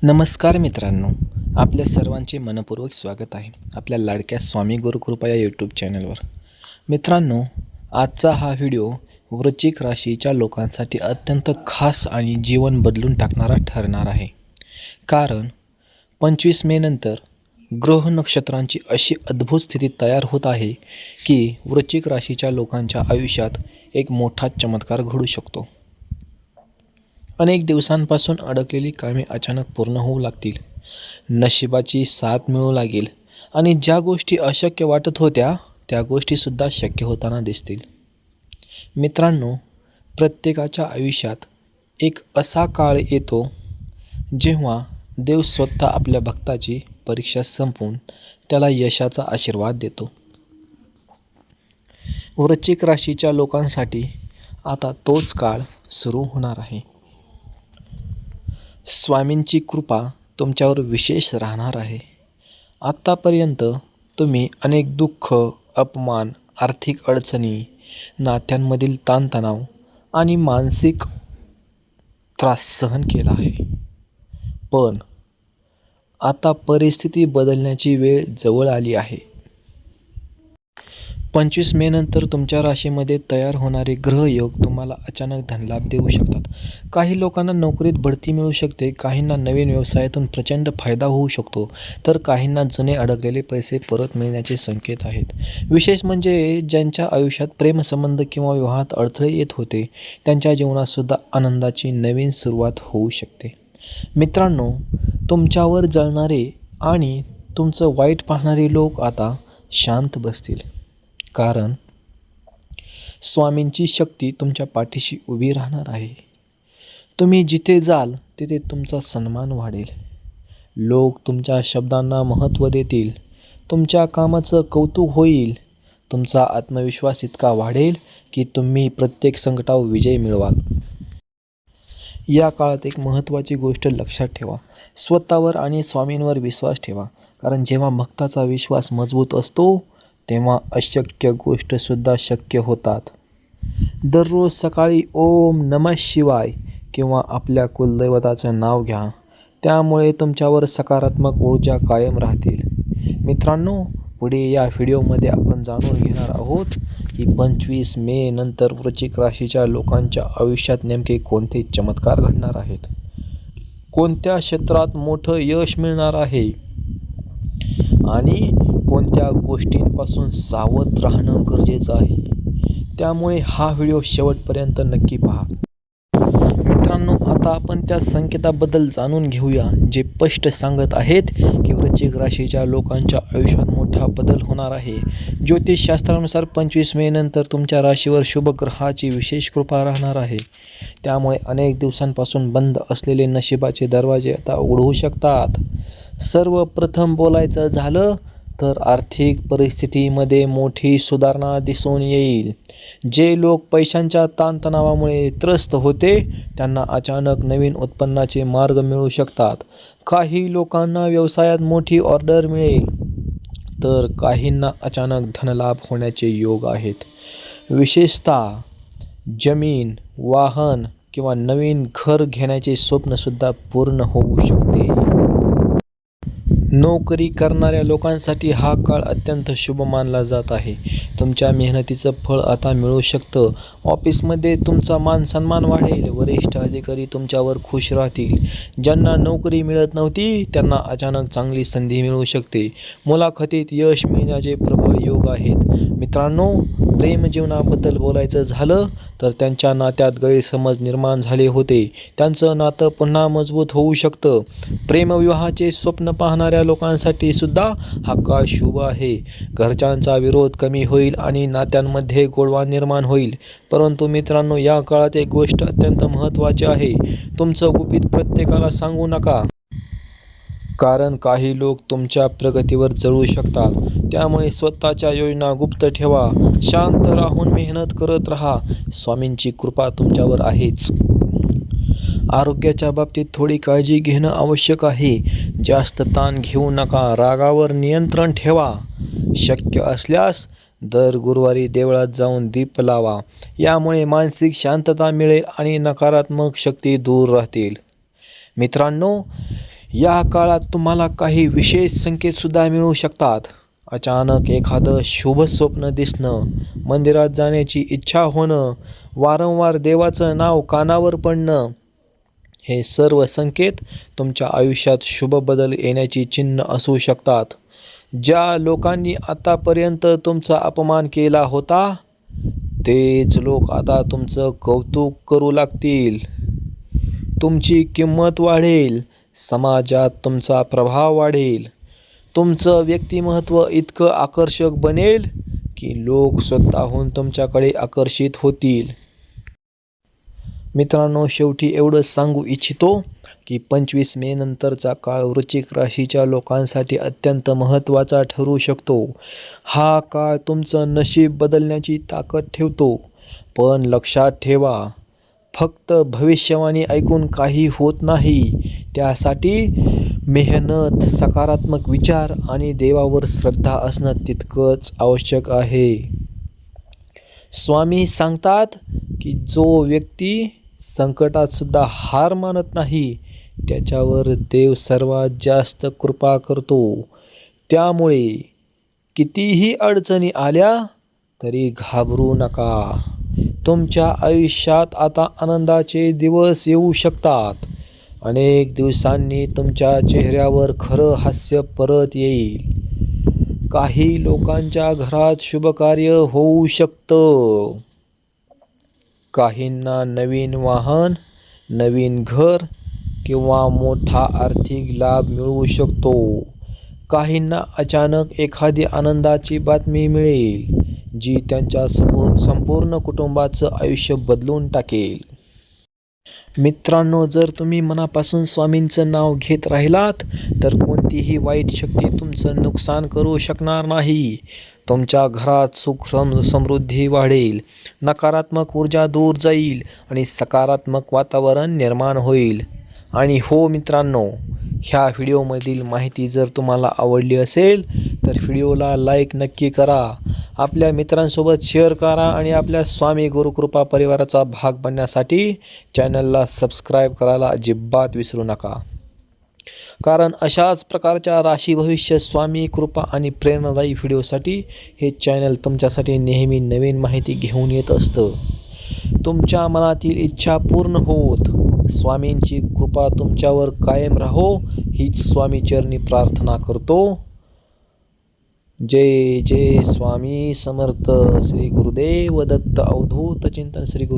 नमस्कार मित्रांनो, आपल्या सर्वांचे मनपूर्वक स्वागत आहे आपल्या लाडक्या स्वामी गुरुकृपा या यूट्यूब चॅनलवर. मित्रांनो, आजचा हा व्हिडिओ वृश्चिक राशीच्या लोकांसाठी अत्यंत खास आणि जीवन बदलून टाकणारा ठरणार आहे. कारण 25 मे नंतर ग्रह नक्षत्रांची अशी अद्भुत स्थिती तयार होत आहे की वृश्चिक राशीच्या लोकांच्या आयुष्यात एक मोठा चमत्कार घडू शकतो. अनेक दिवसांपासून अडकलेली कामे अचानक पूर्ण होऊ लागतील, नशिबाची साथ मिळू लागेल आणि ज्या गोष्टी अशक्य वाटत होत्या त्या गोष्टीसुद्धा शक्य होताना दिसतील. मित्रांनो, प्रत्येकाच्या आयुष्यात एक असा काळ येतो जेव्हा देव स्वतः आपल्या भक्ताची परीक्षा संपवून त्याला यशाचा आशीर्वाद देतो. वृश्चिक राशीच्या लोकांसाठी आता तोच काळ सुरू होणार आहे. स्वामींची कृपा तुमच्यावर विशेष राहणार आहे. आत्तापर्यंत तुम्ही अनेक दुःख, अपमान, आर्थिक अडचणी, नात्यांमधील ताणतणाव आणि मानसिक त्रास सहन केला आहे. पण आता परिस्थिती बदलण्याची वेळ जवळ आली आहे. 25 मे नंतर तुमच्या राशीमध्ये तयार होणारे ग्रहयोग तुम्हाला अचानक धनलाभ देऊ शकतात. काही लोकांना नोकरीत बढती मिळू शकते, काहींना नवीन व्यवसायातून प्रचंड फायदा होऊ शकतो, तर काहींना जुने अडकलेले पैसे परत मिळण्याचे संकेत आहेत. विशेष म्हणजे ज्यांच्या आयुष्यात प्रेमसंबंध किंवा विवाहात अडथळे येत होते त्यांच्या जीवनातसुद्धा आनंदाची नवीन सुरुवात होऊ शकते. मित्रांनो, तुमच्यावर जळणारे आणि तुमचं वाईट पाहणारे लोक आता शांत बसतील. कारण स्वामींची शक्ती तुमच्या पाठीशी उभी राहणार आहे. तुम्ही जिथे जाल तिथे तुमचा सन्मान वाढेल. लोक तुमच्या शब्दांना महत्त्व देतील. तुमच्या कामाचं कौतुक होईल. तुमचा आत्मविश्वास इतका वाढेल की तुम्ही प्रत्येक संकटावर विजय मिळवाल. या काळात एक महत्त्वाची गोष्ट लक्षात ठेवा. स्वतःवर आणि स्वामींवर विश्वास ठेवा. कारण जेव्हा भक्ताचा विश्वास मजबूत असतो तेव्हा अशक्य गोष्टसुद्धा शक्य होतात. दररोज सकाळी ओम नमः शिवाय किंवा आपल्या कुलदैवताचं नाव घ्या. त्यामुळे तुमच्यावर सकारात्मक ऊर्जा कायम राहतील. मित्रांनो, पुढे या व्हिडिओमध्ये आपण जाणून घेणार आहोत की 25 मे नंतर वृश्चिक राशीच्या लोकांच्या आयुष्यात नेमके कोणते चमत्कार घडणार आहेत, कोणत्या क्षेत्रात मोठं यश मिळणार आहे आणि कोणत्या गोष्टींपासून सावध राहणं गरजेचं आहे. त्यामुळे हा व्हिडिओ शेवटपर्यंत नक्की पहा. मित्रांनो, आता आपण त्या संकेताबद्दल जाणून घेऊया जे स्पष्ट सांगत आहेत की वृश्चिक राशीच्या लोकांच्या आयुष्यात मोठा बदल होणार आहे. ज्योतिषशास्त्रानुसार 25 मे नंतर तुमच्या राशीवर शुभ ग्रहाची विशेष कृपा राहणार आहे. त्यामुळे अनेक दिवसांपासून बंद असलेले नशिबाचे दरवाजे आता उघडू शकतात. सर्वप्रथम बोलायचं झालं तर आर्थिक परिस्थितीमध्ये मोठी सुधारणा दिसून येईल. जे लोक पैशांच्या ताणतणावामुळे त्रस्त होते त्यांना अचानक नवीन उत्पन्नाचे मार्ग मिळू शकतात. काही लोकांना व्यवसायात मोठी ऑर्डर मिळेल, तर काहींना अचानक धनलाभ होण्याचे योग आहेत. विशेषतः जमीन, वाहन किंवा नवीन घर घेण्याचे स्वप्नसुद्धा पूर्ण होऊ शकते. नोकरी करणाऱ्या लोकांसाठी हा काळ अत्यंत शुभ मानला जात आहे. तुमच्या मेहनतीचं फळ आता मिळू शकतं. ऑफिसमध्ये तुमचा मान सन्मान वाढेल. वरिष्ठ अधिकारी तुमच्यावर खुश राहतील. ज्यांना नोकरी मिळत नव्हती त्यांना अचानक चांगली संधी मिळू शकते. मुलाखतीत यश मिळण्याचे प्रबळ योग आहेत. मित्रांनो, प्रेमजीवनाबद्दल बोलायचं झालं तर त्यांच्या नात्यात गैरसमज निर्माण झाले होते, त्यांचं नातं पुन्हा मजबूत होऊ शकतं. प्रेमविवाहाचे स्वप्न पाहणाऱ्या लोकांसाठी सुद्धा हा काळ शुभ आहे. घरच्यांचा विरोध कमी होईल आणि नात्यांमध्ये गोडवा निर्माण होईल. परंतु मित्रांनो, या काळात एक गोष्ट अत्यंत महत्त्वाची आहे. तुमचं गुपित प्रत्येकाला सांगू नका. कारण काही लोक तुमच्या प्रगतीवर जळू शकतात. त्यामुळे स्वतःच्या योजना गुप्त ठेवा. शांत राहून मेहनत करत राहा. स्वामींची कृपा तुमच्यावर आहेच. आरोग्याच्या बाबतीत थोडी काळजी घेणं आवश्यक आहे. जास्त ताण घेऊ नका. रागावर नियंत्रण ठेवा. शक्य असल्यास दर गुरुवारी देवळात जाऊन दीप लावा. यामुळे मानसिक शांतता मिळेल आणि नकारात्मक शक्ती दूर राहतील. मित्रांनो, या काळात तुम्हाला काही विशेष संकेतसुद्धा मिळू शकतात. अचानक एखादं शुभ स्वप्न दिसणं, मंदिरात जाण्याची इच्छा होणं, वारंवार देवाचं नाव कानावर पडणं, हे सर्व संकेत तुमच्या आयुष्यात शुभ बदल येण्याची चिन्ह असू शकतात. ज्या लोकांनी आतापर्यंत तुमचा अपमान केला होता, तेच लोक आता तुमचं कौतुक करू लागतील. तुमची किंमत वाढेल, समाजात तुमचा प्रभाव वाढेल. तुमचं व्यक्तिमत्व इतकं आकर्षक बनेल की लोक स्वतःहून तुमच्याकडे आकर्षित होतील. मित्रांनो, शेवटी एवढंच सांगू इच्छितो की 25 मे नंतरचा काळ वृश्चिक राशीच्या लोकांसाठी अत्यंत महत्त्वाचा ठरू शकतो. हा काळ तुमचं नशीब बदलण्याची ताकद ठेवतो. पण लक्षात ठेवा, फक्त भविष्यवाणी ऐकून काही होत नाही. त्यासाठी मेहनत, सकारात्मक विचार आणि देवावर श्रद्धा असणं तितकंच आवश्यक आहे. स्वामी सांगतात की जो व्यक्ती संकटात सुद्धा हार मानत नाही, त्याच्यावर देव सर्वात जास्त कृपा करतो. त्यामुळे कितीही अडचणी आल्या तरी घाबरू नका. तुमच्या आयुष्यात आता आनंदाचे दिवस येऊ शकतात. अनेक दिवसांनी तुमच्या चेहऱ्यावर खरं हास्य परत येईल. काही लोकांच्या घरात शुभकार्य होऊ शकतं. काहींना नवीन वाहन, नवीन घर किंवा मोठा आर्थिक लाभ मिळू शकतो. काहींना अचानक एखादी आनंदाची बातमी मिळेल, जी त्यांच्या संपूर्ण कुटुंबाचं आयुष्य बदलून टाकेल. मित्रांनो, जर तुम्ही मनापासून स्वामींचं नाव घेत राहिलात तर कोणतीही वाईट शक्ती तुमचं नुकसान करू शकणार नाही. तुमच्या घरात सुख समृद्धी वाढेल, नकारात्मक ऊर्जा दूर जाईल आणि सकारात्मक वातावरण निर्माण होईल. आणि हो मित्रांनो, ह्या व्हिडिओमधील माहिती जर तुम्हाला आवडली असेल तर व्हिडिओला लाईक नक्की करा, आपल्या मित्रांसोबत शेअर करा आणि आपल्या स्वामी गुरुकृपा परिवाराचा भाग बनण्यासाठी चॅनलला सबस्क्राईब करायला अजिबात विसरू नका. कारण अशाच प्रकारच्या राशी भविष्य, स्वामी कृपा आणि प्रेरणादायी व्हिडिओसाठी हे चॅनल तुमच्यासाठी नेहमी नवीन माहिती घेऊन येत असतं. तुमच्या मनातील इच्छा पूर्ण होत, स्वामींची कृपा तुमच्यावर कायम राहो, हीच स्वामीचरणी प्रार्थना करतो. जय जय स्वामी समर्थ. श्री गुरुदेव दत्त. अवधूत चिंतन. श्री गुरु